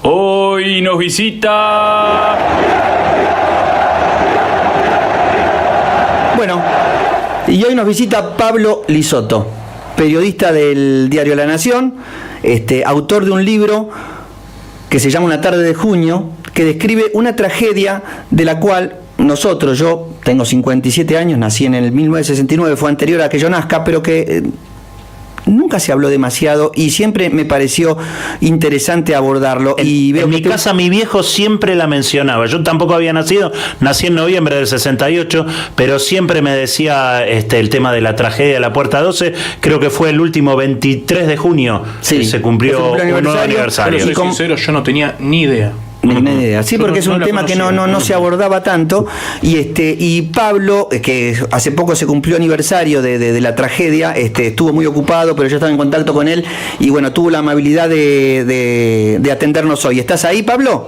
Hoy nos visita... Bueno, y hoy nos visita Pablo Lissotto, periodista del diario La Nación, autor de un libro que se llama Una tarde de junio, que describe una tragedia de la cual nosotros, yo tengo 57 años, nací en el 1969, fue anterior a que yo nazca, pero que nunca se habló demasiado y siempre me pareció interesante abordarlo. En mi casa mi viejo siempre la mencionaba. Yo tampoco había nacido, nací en noviembre del 68, pero siempre me decía el tema de la tragedia de la Puerta 12. Creo que fue el último 23 de junio que se cumplió un nuevo aniversario. Pero soy sincero, yo no tenía ni idea. Sí, porque es un tema que no se abordaba tanto y Pablo, que hace poco se cumplió aniversario de la tragedia, estuvo muy ocupado, pero yo estaba en contacto con él y bueno, tuvo la amabilidad de atendernos hoy. ¿Estás ahí, Pablo?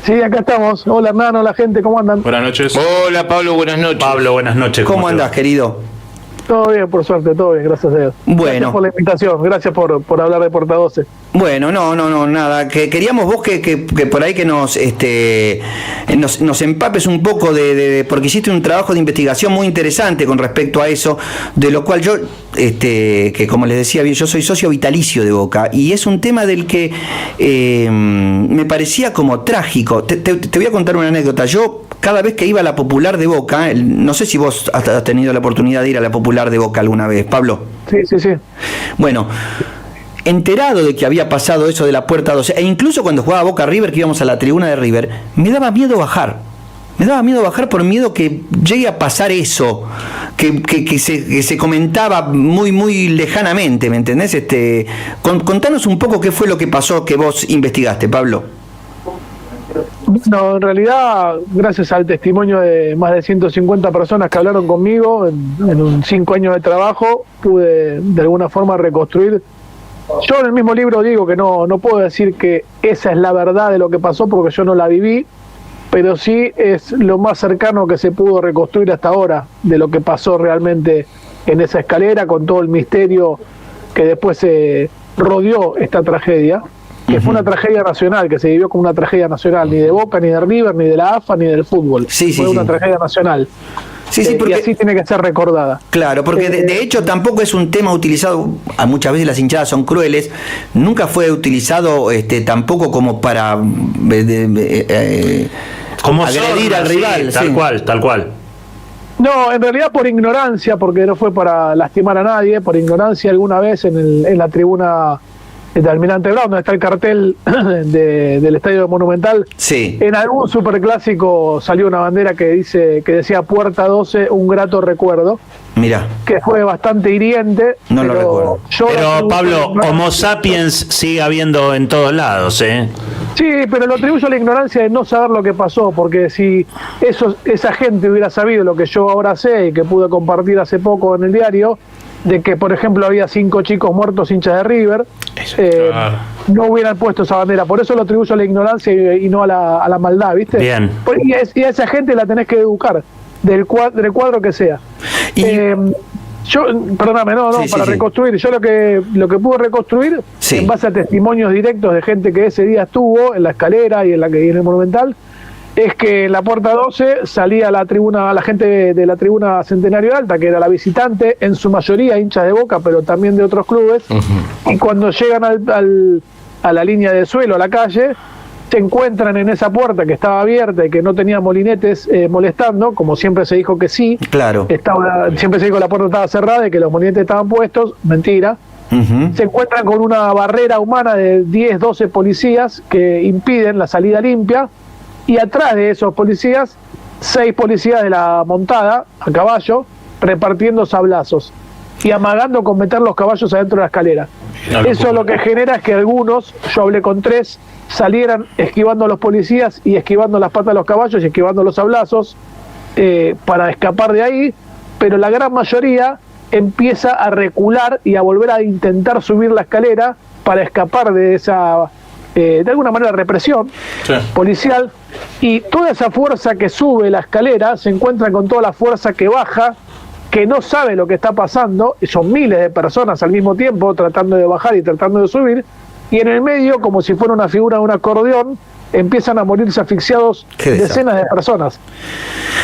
Sí, acá estamos. Hola, Hernán, hola, gente, ¿cómo andan? Buenas noches. Hola, Pablo, buenas noches. Pablo, buenas noches. ¿Cómo andás, querido? Todo bien, por suerte, todo bien, gracias a Dios. Bueno. Gracias por la invitación, gracias por hablar de Puerta 12. Bueno, no, nada, que queríamos vos que por ahí que nos empapes un poco porque hiciste un trabajo de investigación muy interesante con respecto a eso, de lo cual yo, que como les decía bien, yo soy socio vitalicio de Boca, y es un tema del que me parecía como trágico. Te voy a contar una anécdota. Yo, cada vez que iba a la Popular de Boca, no sé si vos has tenido la oportunidad de ir a la Popular de Boca alguna vez, Pablo. Sí. Bueno, enterado de que había pasado eso de la Puerta 12, e incluso cuando jugaba Boca River, que íbamos a la tribuna de River, me daba miedo bajar. Me daba miedo bajar por miedo que llegue a pasar eso, que se comentaba muy lejanamente, ¿me entendés? Contanos un poco qué fue lo que pasó que vos investigaste, Pablo. No, en realidad, gracias al testimonio de más de 150 personas que hablaron conmigo en 5 años de trabajo, pude de alguna forma reconstruir. Yo en el mismo libro digo que no puedo decir que esa es la verdad de lo que pasó porque yo no la viví, pero sí es lo más cercano que se pudo reconstruir hasta ahora de lo que pasó realmente en esa escalera, con todo el misterio que después se rodeó esta tragedia, que fue una tragedia nacional, que se vivió como una tragedia nacional, ni de Boca, ni de River, ni de la AFA, ni del fútbol. Fue una tragedia nacional. Sí, porque, y así tiene que ser recordada. Claro, porque de hecho tampoco es un tema utilizado, muchas veces las hinchadas son crueles, nunca fue utilizado tampoco como para como agredir al rival. Tal cual. No, en realidad por ignorancia, porque no fue para lastimar a nadie, por ignorancia alguna vez en la tribuna de Almirante Brown, donde está el cartel del Estadio Monumental. Sí. En algún superclásico salió una bandera que decía Puerta 12, un grato recuerdo. Mirá. Que fue bastante hiriente. No lo recuerdo. Pero Pablo, Homo sapiens sigue habiendo en todos lados, ¿eh? Sí, pero lo atribuyo a la ignorancia de no saber lo que pasó, porque si esa gente hubiera sabido lo que yo ahora sé y que pude compartir hace poco en el diario, de que, por ejemplo, había 5 chicos muertos hinchas de River, claro, no hubieran puesto esa bandera. Por eso lo atribuyo a la ignorancia y no a la maldad, ¿viste? Bien. Y a esa gente la tenés que educar, del cuadro que sea. Yo, perdóname, para reconstruir, yo lo que pude reconstruir, en base a testimonios directos de gente que ese día estuvo en la escalera y en el Monumental, es que en la Puerta 12 salía la gente de la tribuna Centenario Alta, que era la visitante, en su mayoría hinchas de Boca, pero también de otros clubes, y cuando llegan a la línea de suelo, a la calle, se encuentran en esa puerta que estaba abierta y que no tenía molinetes molestando, como siempre se dijo que sí. Claro. Siempre se dijo que la puerta estaba cerrada y que los molinetes estaban puestos, mentira. Se encuentran con una barrera humana de 10, 12 policías que impiden la salida limpia, y atrás de esos policías, 6 policías de la montada, a caballo, repartiendo sablazos y amagando con meter los caballos adentro de la escalera. Eso lo que genera es que algunos, yo hablé con 3, salieran esquivando a los policías y esquivando las patas de los caballos y esquivando los sablazos para escapar de ahí, pero la gran mayoría empieza a recular y a volver a intentar subir la escalera para escapar de esa, de alguna manera, represión policial, y toda esa fuerza que sube la escalera se encuentra con toda la fuerza que baja, que no sabe lo que está pasando, y son miles de personas al mismo tiempo tratando de bajar y tratando de subir, y en el medio, como si fuera una figura de un acordeón, empiezan a morirse asfixiados decenas de personas.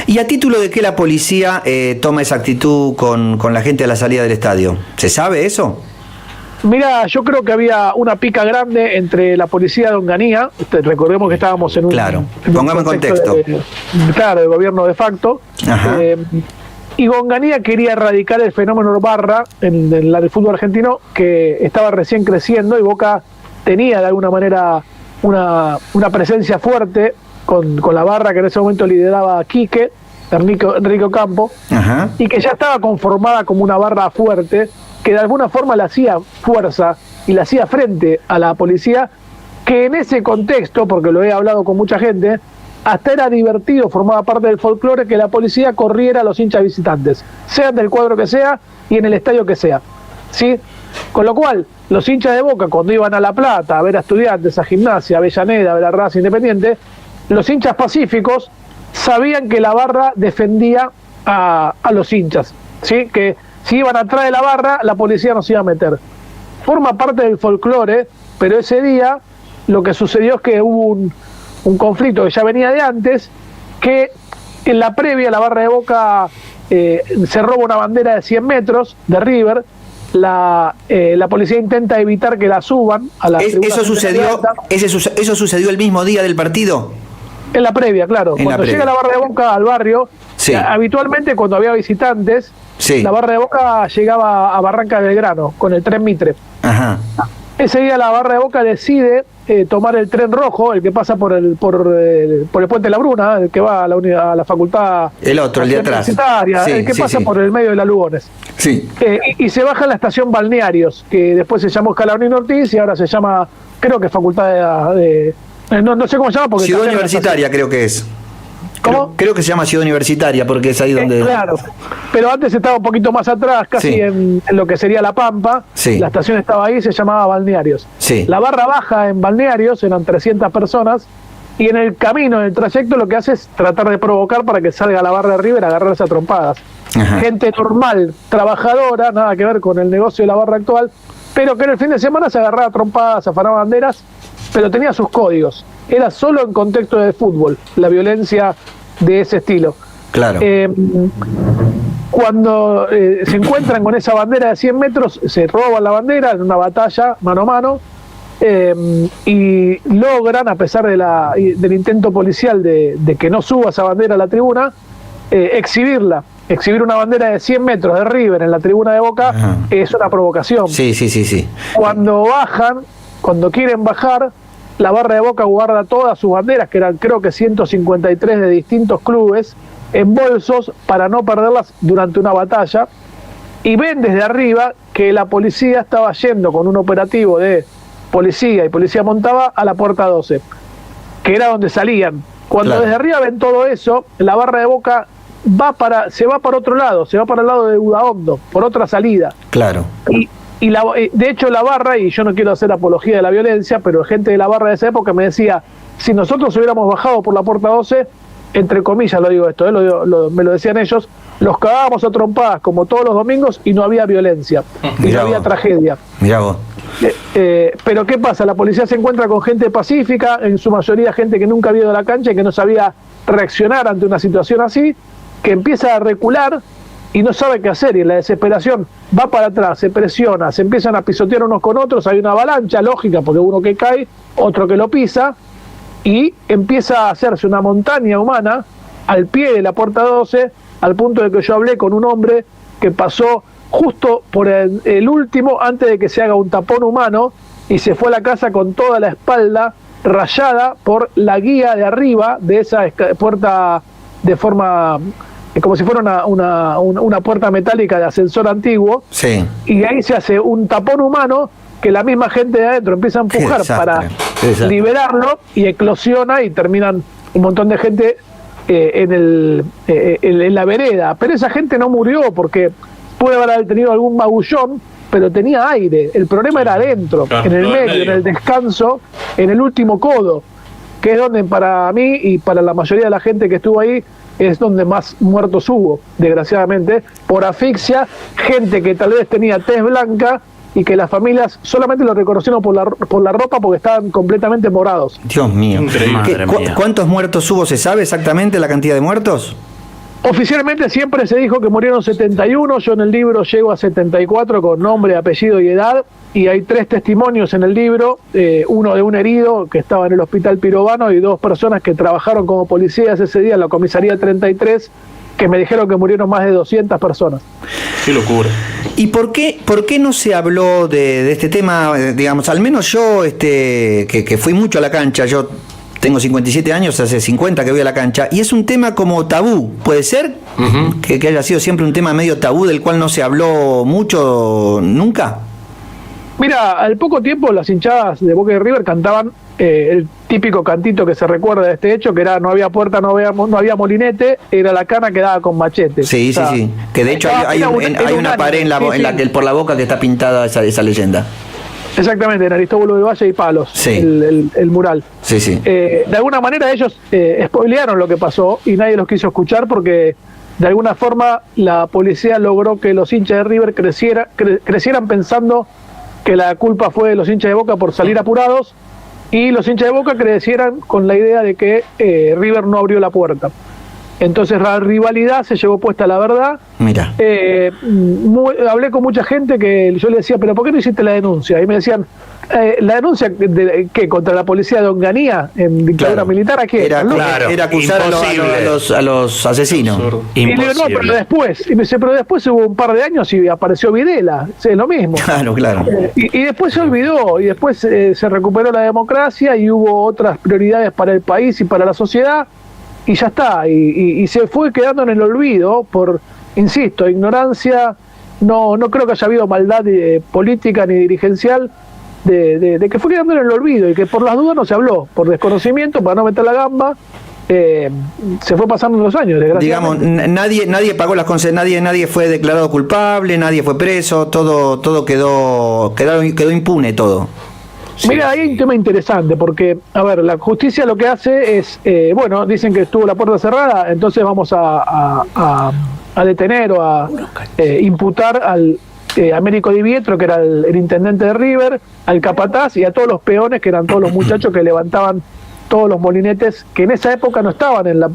¿Y a título de qué la policía toma esa actitud con la gente a la salida del estadio? ¿Se sabe eso? Mira, yo creo que había una pica grande entre la policía de Onganía, recordemos que estábamos en un... Claro, pongamos en contexto. De gobierno de facto. Y Onganía quería erradicar el fenómeno barra en el fútbol argentino, que estaba recién creciendo, y Boca tenía de alguna manera una presencia fuerte con la barra que en ese momento lideraba Quique, Enrique Campo, y que ya estaba conformada como una barra fuerte, que de alguna forma le hacía fuerza y le hacía frente a la policía, que en ese contexto, porque lo he hablado con mucha gente, hasta era divertido, formaba parte del folclore que la policía corriera a los hinchas visitantes, sean del cuadro que sea y en el estadio que sea, ¿sí? Con lo cual, los hinchas de Boca, cuando iban a La Plata a ver a Estudiantes, a Gimnasia, a Avellaneda, a ver a Racing Independiente, los hinchas pacíficos sabían que la barra defendía a los hinchas, ¿sí? Que si iban atrás de la barra, la policía no se iba a meter. Forma parte del folclore, pero ese día lo que sucedió es que hubo un conflicto que ya venía de antes, que en la previa la barra de Boca se roba una bandera de 100 metros de River. La policía intenta evitar que la suban a la tribuna. ¿Eso sucedió el mismo día del partido? En la previa, claro. Cuando llega la barra de Boca al barrio, habitualmente cuando había visitantes, la barra de Boca llegaba a Barranca de Belgrano con el tren Mitre. Ese día la barra de Boca decide tomar el tren rojo, el que pasa por el puente de la Bruna, el que va a la facultad, el otro, el de atrás, el que pasa por el medio de la Lugones, y se baja en la estación Balnearios, que después se llamó Scalabrini Ortiz y ahora se llama, creo que facultad de no sé cómo se llama, porque Ciudad Universitaria creo que es. ¿Cómo? Creo que se llama Ciudad Universitaria, porque es ahí donde... claro, pero antes estaba un poquito más atrás, casi en lo que sería La Pampa, la estación estaba ahí, se llamaba Balnearios. La barra baja en Balnearios, eran 300 personas, y en el camino, en el trayecto, lo que hace es tratar de provocar para que salga la barra de River a agarrarse a trompadas. Gente normal, trabajadora, nada que ver con el negocio de la barra actual, pero que en el fin de semana se agarraba a trompadas, afanaba banderas, pero tenía sus códigos. Era solo en contexto de fútbol, la violencia de ese estilo. Claro. Cuando se encuentran con esa bandera de 100 metros, se roban la bandera en una batalla mano a mano, y logran, a pesar del intento policial de que no suba esa bandera a la tribuna, exhibir una bandera de 100 metros de River en la tribuna de Boca. Es una provocación. Sí. Cuando quieren bajar, la barra de Boca guarda todas sus banderas, que eran creo que 153 de distintos clubes, en bolsos para no perderlas durante una batalla, y ven desde arriba que la policía estaba yendo con un operativo de policía y policía montada a la puerta 12, que era donde salían. Cuando desde arriba ven todo eso, la barra de Boca se va para otro lado, se va para el lado de Udaondo, por otra salida. Claro. Y de hecho la barra, y yo no quiero hacer apología de la violencia, pero gente de la barra de esa época me decía, si nosotros hubiéramos bajado por la puerta 12, entre comillas lo digo esto, me lo decían ellos, los cagábamos a trompadas como todos los domingos y no había violencia, y no había tragedia. Mirá vos. Pero ¿qué pasa? La policía se encuentra con gente pacífica, en su mayoría gente que nunca había ido a la cancha y que no sabía reaccionar ante una situación así, que empieza a recular y no sabe qué hacer, y en la desesperación va para atrás, se presiona, se empiezan a pisotear unos con otros, hay una avalancha lógica, porque uno que cae, otro que lo pisa, y empieza a hacerse una montaña humana al pie de la puerta 12, al punto de que yo hablé con un hombre que pasó justo por el último, antes de que se haga un tapón humano, y se fue a la casa con toda la espalda rayada por la guía de arriba de esa puerta, de forma como si fuera una puerta metálica de ascensor antiguo, y ahí se hace un tapón humano que la misma gente de adentro empieza a empujar para liberarlo, y eclosiona y terminan un montón de gente en la vereda. Pero esa gente no murió porque puede haber tenido algún magullón, pero tenía aire. El problema era adentro, en el medio, en el descanso, en el último codo, que es donde para mí y para la mayoría de la gente que estuvo ahí es donde más muertos hubo, desgraciadamente, por asfixia, gente que tal vez tenía tez blanca y que las familias solamente lo reconocieron por la ropa porque estaban completamente morados. Dios mío. Madre mía. ¿Cuántos muertos hubo? ¿Se sabe exactamente la cantidad de muertos? Oficialmente siempre se dijo que murieron 71, yo en el libro llego a 74 con nombre, apellido y edad, y hay 3 testimonios en el libro, uno de un herido que estaba en el hospital Pirovano y 2 personas que trabajaron como policías ese día en la comisaría 33, que me dijeron que murieron más de 200 personas. Qué locura. ¿Y por qué no se habló de este tema? Digamos, al menos yo, que fui mucho a la cancha, yo tengo 57 años, hace 50 que voy a la cancha, y es un tema como tabú, ¿puede ser? Que haya sido siempre un tema medio tabú del cual no se habló mucho nunca. Mira, al poco tiempo las hinchadas de Boca y River cantaban el típico cantito que se recuerda de este hecho, que era no había puerta, no había molinete, era la cana que daba con machete. Sí, o sea, sí. Que de hecho hay una pared en la que por la Boca que está pintada esa leyenda. Exactamente, en Aristóbulo de Valle y Palos, sí. el mural. Sí, sí. De alguna manera ellos spoilearon lo que pasó y nadie los quiso escuchar porque de alguna forma la policía logró que los hinchas de River crecieran pensando que la culpa fue de los hinchas de Boca por salir apurados, y los hinchas de Boca crecieran con la idea de que River no abrió la puerta. Entonces la rivalidad se llevó puesta, la verdad. Mira. Hablé con mucha gente que yo le decía, pero ¿por qué no hiciste la denuncia? Y me decían, ¿la denuncia ¿qué? ¿Contra la policía de Onganía en dictadura militar? ¿A qué? Era acusar a los asesinos. Y le digo, no, pero después. Y me dice, pero después hubo un par de años y apareció Videla. Es lo mismo. Claro. Y después se olvidó, y después se recuperó la democracia y hubo otras prioridades para el país y para la sociedad. Y ya está, y se fue quedando en el olvido por, insisto, ignorancia. No creo que haya habido maldad política ni dirigencial, de que fue quedando en el olvido y que por las dudas no se habló, por desconocimiento, para no meter la gamba. Se fue pasando los años, digamos, nadie pagó las consecuencias, nadie fue declarado culpable, nadie fue preso, todo quedó impune todo. Sí. Mira, ahí hay un tema interesante, porque, a ver, la justicia lo que hace es, dicen que estuvo la puerta cerrada, entonces vamos a detener o a imputar al Américo Di Pietro, que era el intendente de River, al capataz y a todos los peones, que eran todos los muchachos que levantaban todos los molinetes, que en esa época no estaban en la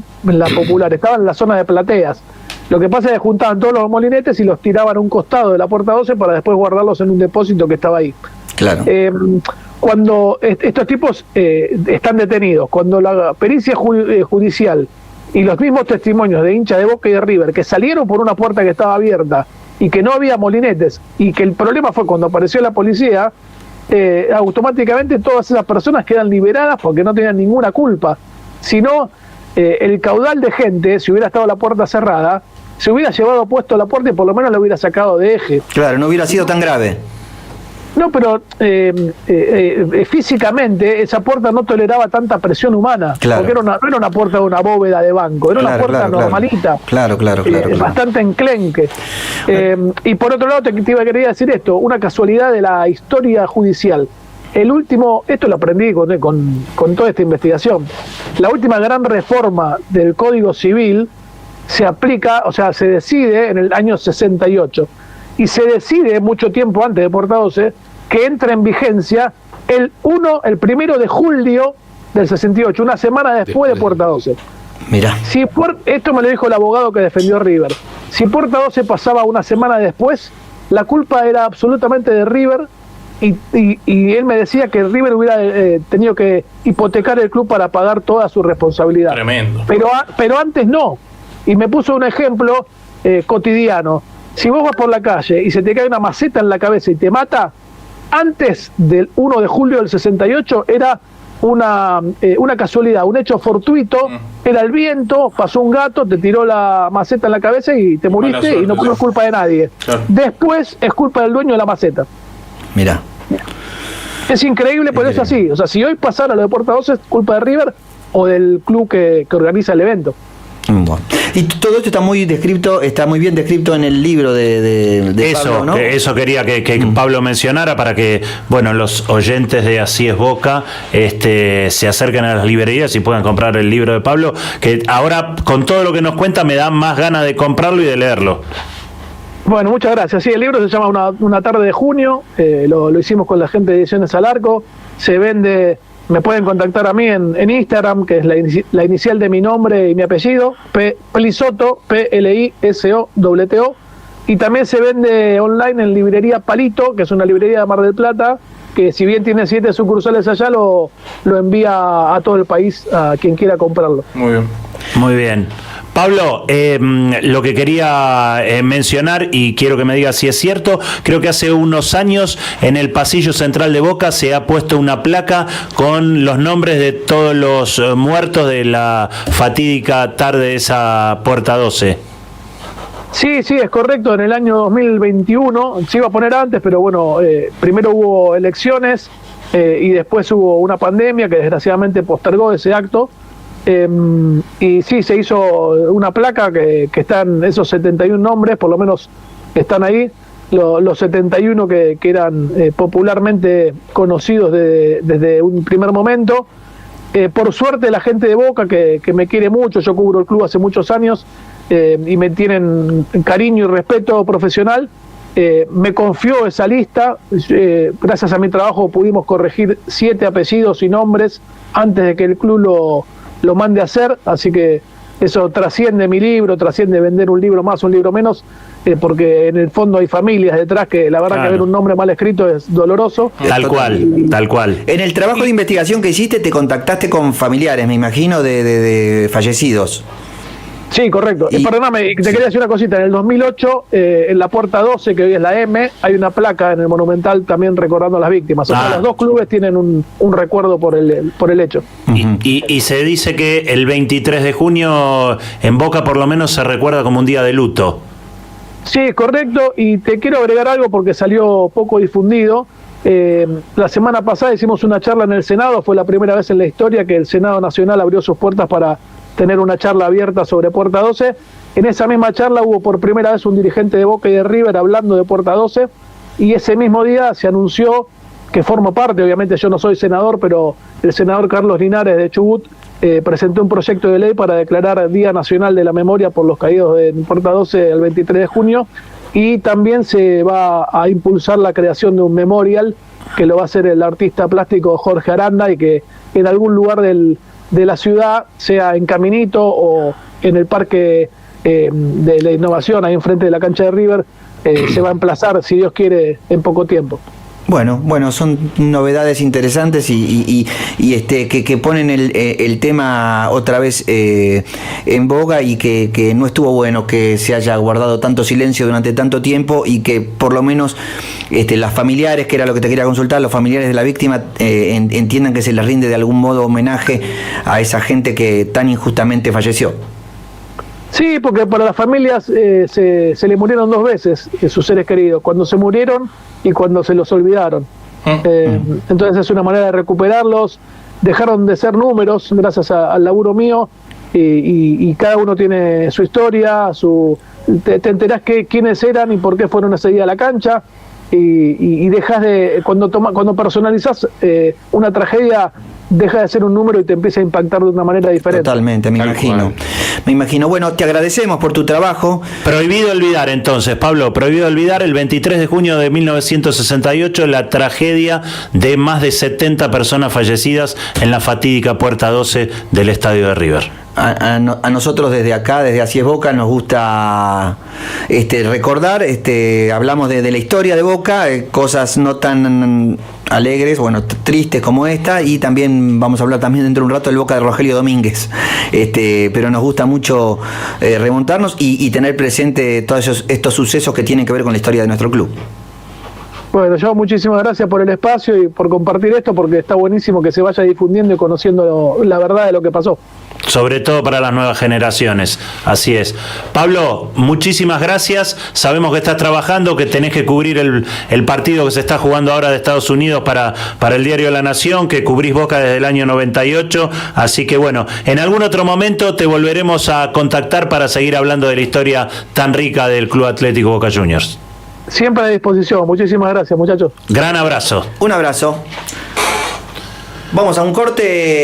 popular, estaban en la zona de plateas. Lo que pasa es que juntaban todos los molinetes y los tiraban a un costado de la puerta 12 para después guardarlos en un depósito que estaba ahí. Claro. Cuando estos tipos están detenidos, cuando la pericia judicial y los mismos testimonios de hinchas de Boca y de River que salieron por una puerta que estaba abierta y que no había molinetes, y que el problema fue cuando apareció la policía, automáticamente todas esas personas quedan liberadas porque no tenían ninguna culpa. Si no, el caudal de gente, si hubiera estado la puerta cerrada, se hubiera llevado puesto la puerta y por lo menos lo hubiera sacado de eje. Claro, no hubiera sido tan grave. No, pero físicamente esa puerta no toleraba tanta presión humana, claro. Porque no era una puerta de una bóveda de banco, era una puerta normalita, claro. Bastante enclenque. Y por otro lado quería decir esto, una casualidad de la historia judicial. Esto lo aprendí con toda esta investigación, la última gran reforma del Código Civil se aplica, o sea, se decide en el año 68, y se decide mucho tiempo antes de Puerta 12 que entra en vigencia el 1 de julio del 68, una semana después de Puerta 12. Mira. Esto me lo dijo el abogado que defendió a River. Si Puerta 12 pasaba una semana después, la culpa era absolutamente de River, y él me decía que River hubiera tenido que hipotecar el club para pagar toda su responsabilidad. Tremendo. Pero antes no. Y me puso un ejemplo cotidiano. Si vos vas por la calle y se te cae una maceta en la cabeza y te mata, antes del 1 de julio del 68 era una casualidad, un hecho fortuito, era el viento, pasó un gato, te tiró la maceta en la cabeza y te moriste, y no es culpa de nadie. Claro. Después es culpa del dueño de la maceta. Mira. Es increíble, pero es así. O sea, si hoy pasara lo de Puerta 12 es culpa de River o del club que organiza el evento. Bueno. Y todo esto está muy bien descrito en el libro de eso, Pablo, ¿no? Eso quería que Pablo mencionara para que, los oyentes de Así es Boca se acerquen a las librerías y puedan comprar el libro de Pablo, que ahora con todo lo que nos cuenta me da más ganas de comprarlo y de leerlo. Bueno, muchas gracias. Sí, el libro se llama Una tarde de junio, lo hicimos con la gente de Ediciones al Arco, se vende, me pueden contactar a mí en Instagram, que es la inicial de mi nombre y mi apellido, Plisoto, P-L-I-S-O-T-O, y también se vende online en librería Palito, que es una librería de Mar del Plata, que si bien tiene 7 sucursales allá, lo envía a todo el país a quien quiera comprarlo. Muy bien. Muy bien. Pablo, lo que quería mencionar, y quiero que me digas si es cierto, creo que hace unos años en el pasillo central de Boca se ha puesto una placa con los nombres de todos los muertos de la fatídica tarde de esa Puerta 12. Sí, es correcto. En el año 2021, se iba a poner antes, pero bueno, primero hubo elecciones y después hubo una pandemia que desgraciadamente postergó ese acto. Y sí, se hizo una placa que están esos 71 nombres, por lo menos están ahí, los 71 que eran popularmente conocidos desde un primer momento. Por suerte la gente de Boca, que me quiere mucho, yo cubro el club hace muchos años, y me tienen cariño y respeto profesional, me confió esa lista. Gracias a mi trabajo pudimos corregir 7 apellidos y nombres antes de que el club lo mande a hacer, así que eso trasciende mi libro, trasciende vender un libro más, un libro menos, porque en el fondo hay familias detrás que la verdad, claro, que ver un nombre mal escrito es doloroso. Tal cual. En el trabajo de investigación que hiciste te contactaste con familiares, me imagino, de fallecidos. Sí, correcto. Perdóname, te quería decir una cosita. En el 2008, en la Puerta 12, que hoy es la M, hay una placa en el Monumental también recordando a las víctimas. O sea, los dos clubes tienen un recuerdo por el hecho. Y se dice que el 23 de junio en Boca por lo menos se recuerda como un día de luto. Sí, correcto. Y te quiero agregar algo porque salió poco difundido. La semana pasada hicimos una charla en el Senado. Fue la primera vez en la historia que el Senado Nacional abrió sus puertas para tener una charla abierta sobre Puerta 12. En esa misma charla hubo por primera vez un dirigente de Boca y de River hablando de Puerta 12, y ese mismo día se anunció que formo parte, obviamente yo no soy senador, pero el senador Carlos Linares de Chubut presentó un proyecto de ley para declarar Día Nacional de la Memoria por los caídos en Puerta 12 el 23 de junio, y también se va a impulsar la creación de un memorial que lo va a hacer el artista plástico Jorge Aranda, y que en algún lugar de la ciudad, sea en Caminito o en el Parque de la Innovación, ahí enfrente de la cancha de River, se va a emplazar, si Dios quiere, en poco tiempo. Bueno, son novedades interesantes y que ponen el tema otra vez en boga, y que no estuvo bueno que se haya guardado tanto silencio durante tanto tiempo, y que por lo menos las familiares, que era lo que te quería consultar, los familiares de la víctima entiendan que se les rinde de algún modo homenaje a esa gente que tan injustamente falleció. Sí, porque para las familias se le murieron 2 veces sus seres queridos, cuando se murieron y cuando se los olvidaron. Entonces es una manera de recuperarlos. Dejaron de ser números gracias al laburo mío, y cada uno tiene su historia, te enterás quiénes eran y por qué fueron ese día a la cancha, y dejas de, cuando personalizás una tragedia, deja de ser un número y te empieza a impactar de una manera diferente. Totalmente, me imagino. Bueno, te agradecemos por tu trabajo. Prohibido olvidar entonces, Pablo, prohibido olvidar el 23 de junio de 1968 la tragedia de más de 70 personas fallecidas en la fatídica Puerta 12 del estadio de River. A nosotros desde acá, desde Así es Boca, nos gusta recordar, hablamos de la historia de Boca, cosas no tan alegres, bueno, tristes como esta, y también vamos a hablar también dentro de un rato del Boca de Rogelio Domínguez, pero nos gusta mucho remontarnos y tener presente todos estos sucesos que tienen que ver con la historia de nuestro club. Bueno, yo muchísimas gracias por el espacio y por compartir esto, porque está buenísimo que se vaya difundiendo y conociendo la verdad de lo que pasó. Sobre todo para las nuevas generaciones, así es. Pablo, muchísimas gracias. Sabemos que estás trabajando, que tenés que cubrir el partido que se está jugando ahora de Estados Unidos para el diario La Nación, que cubrís Boca desde el año 98. Así que bueno, en algún otro momento te volveremos a contactar para seguir hablando de la historia tan rica del Club Atlético Boca Juniors. Siempre a disposición. Muchísimas gracias, muchachos. Gran abrazo. Un abrazo. Vamos a un corte.